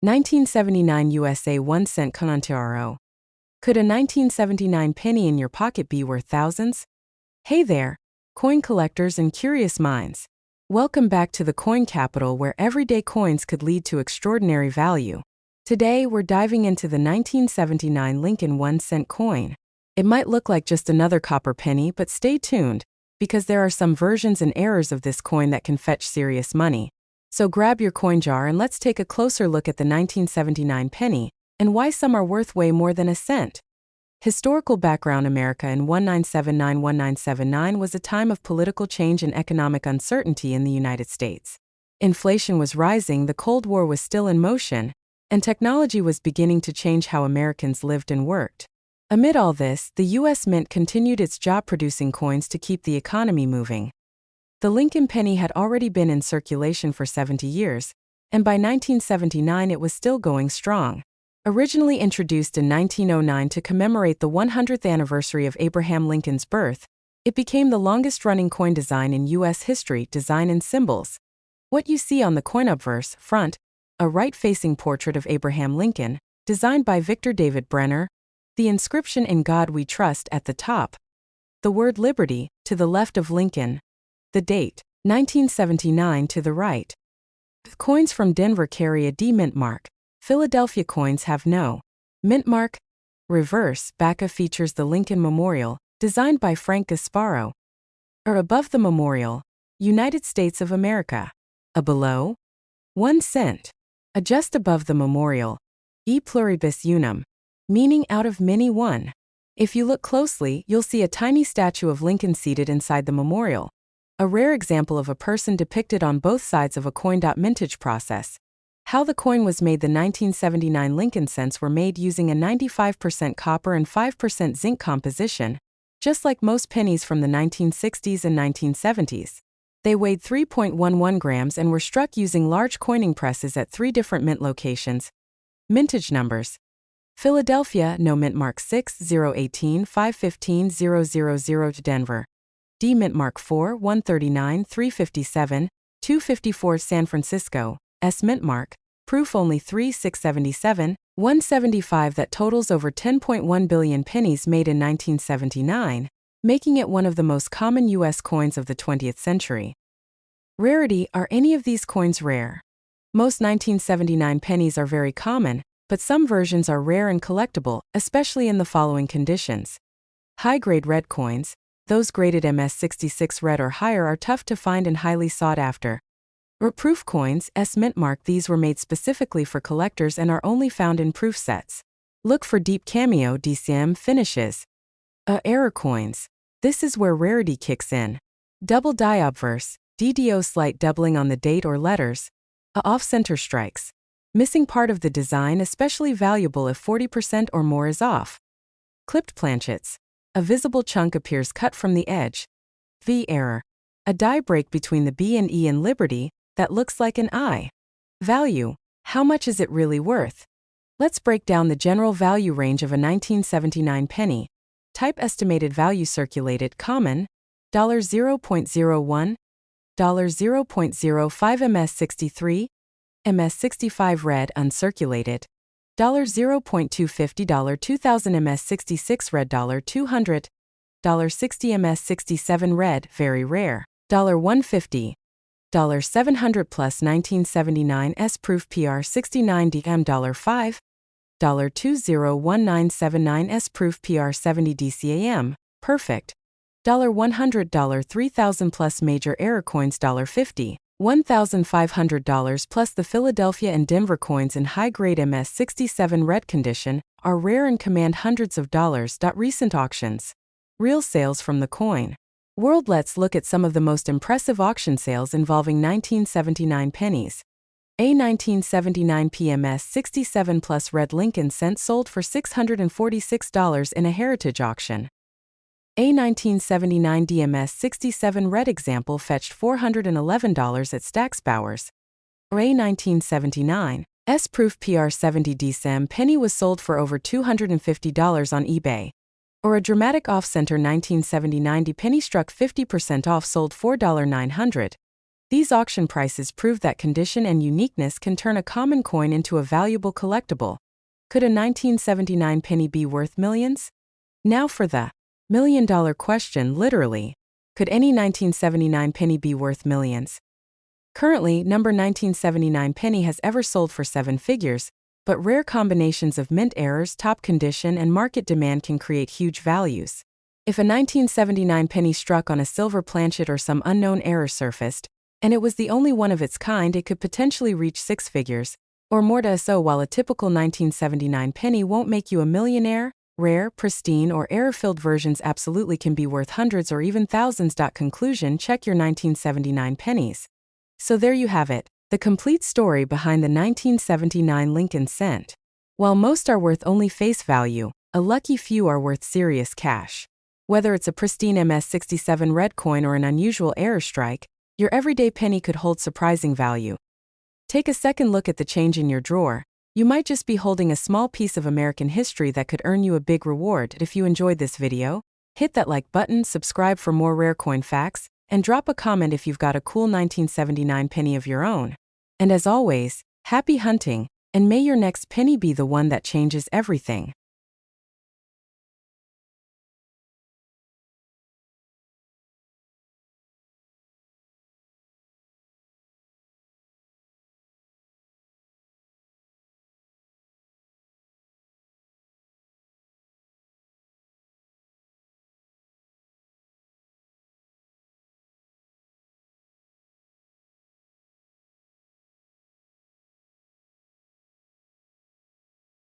1979 USA 1 cent Conantaro. Could a 1979 penny in your pocket be worth thousands? Hey there, coin collectors and curious minds. Welcome back to the coin capital where everyday coins could lead to extraordinary value. Today we're diving into the 1979 Lincoln 1 cent coin. It might look like just another copper penny, but stay tuned, because there are some versions and errors of this coin that can fetch serious money. So grab your coin jar and let's take a closer look at the 1979 penny, and why some are worth way more than a cent. Historical background: America in 1979 was a time of political change and economic uncertainty in the United States. Inflation was rising, the Cold War was still in motion, and technology was beginning to change how Americans lived and worked. Amid all this, the U.S. Mint continued its job producing coins to keep the economy moving. The Lincoln penny had already been in circulation for 70 years, and by 1979 it was still going strong. Originally introduced in 1909 to commemorate the 100th anniversary of Abraham Lincoln's birth, it became the longest-running coin design in U.S. history. Design and symbols. What you see on the coin obverse front, a right-facing portrait of Abraham Lincoln, designed by Victor David Brenner, the inscription "In God We Trust" at the top, the word "Liberty" to the left of Lincoln, the date, 1979 to the right. Coins from Denver carry a D mint mark. Philadelphia coins have no mint mark. Reverse back features the Lincoln Memorial, designed by Frank Gasparo. Above the memorial, United States of America. Below, 1 cent. Just above the memorial, E pluribus unum, meaning out of many one. If you look closely, you'll see a tiny statue of Lincoln seated inside the memorial, a rare example of a person depicted on both sides of a coin. Mintage process. How the coin was made: the 1979 Lincoln cents were made using a 95% copper and 5% zinc composition, just like most pennies from the 1960s and 1970s. They weighed 3.11 grams and were struck using large coining presses at 3 different mint locations. Mintage numbers: Philadelphia, no mint mark 6 018 515 000. Denver, D mint mark 4 139 357 254. San Francisco, S mint mark, proof only 3 677 175. That totals over 10.1 billion pennies made in 1979, making it one of the most common U.S. coins of the 20th century. Rarity: are any of these coins rare? Most 1979 pennies are very common, but some versions are rare and collectible, especially in the following conditions. High-grade red coins, those graded MS66 red or higher, are tough to find and highly sought after. Proof coins, S mint mark, these were made specifically for collectors and are only found in proof sets. Look for deep cameo DCM finishes. Error coins. This is where rarity kicks in. Double die obverse, DDO, slight doubling on the date or letters. Off-center strikes. Missing part of the design, especially valuable if 40% or more is off. Clipped planchets. A visible chunk appears cut from the edge. V error. A die break between the B and E in Liberty that looks like an I. Value. How much is it really worth? Let's break down the general value range of a 1979 penny. Type: estimated value. Circulated, common, $0.01, $0.05. MS63, MS65 red. Uncirculated, $0.250, $2000. MS66 red, $200, $60. MS67 red, very rare, $150, $700 plus. 1979 S proof PR69 DM, $5, $201979 S proof PR70 DCAM, perfect, $100, 3000 plus. Major error coins, $50, $1,500 plus. The Philadelphia and Denver coins in high-grade MS67 red condition are rare and command hundreds of dollars. Recent auctions. Real sales from the coin world. Let's look at some of the most impressive auction sales involving 1979 pennies. A 1979 PMS 67 plus red Lincoln cent sold for $646 in a heritage auction. A 1979 DMS 67 red example fetched $411 at Stack's Bowers. A 1979 S proof PR70 DSM penny was sold for over $250 on eBay. Or a dramatic off-center 1979 D penny struck 50% off, sold $4,900. These auction prices prove that condition and uniqueness can turn a common coin into a valuable collectible. Could a 1979 penny be worth millions? Now for the million-dollar question, literally. Could any 1979 penny be worth millions? Currently, number 1979 penny has ever sold for 7 figures, but rare combinations of mint errors, top condition, and market demand can create huge values. If a 1979 penny struck on a silver planchet or some unknown error surfaced, and it was the only one of its kind, it could potentially reach 6 figures, or more to so. While a typical 1979 penny won't make you a millionaire, rare, pristine, or error-filled versions absolutely can be worth hundreds or even thousands. Conclusion: check your 1979 pennies. So there you have it, the complete story behind the 1979 Lincoln cent. While most are worth only face value, a lucky few are worth serious cash. Whether it's a pristine MS-67 red coin or an unusual error strike, your everyday penny could hold surprising value. Take a second look at the change in your drawer. You might just be holding a small piece of American history that could earn you a big reward. If you enjoyed this video, hit that like button, subscribe for more rare coin facts, and drop a comment if you've got a cool 1979 penny of your own. And as always, happy hunting, and may your next penny be the one that changes everything.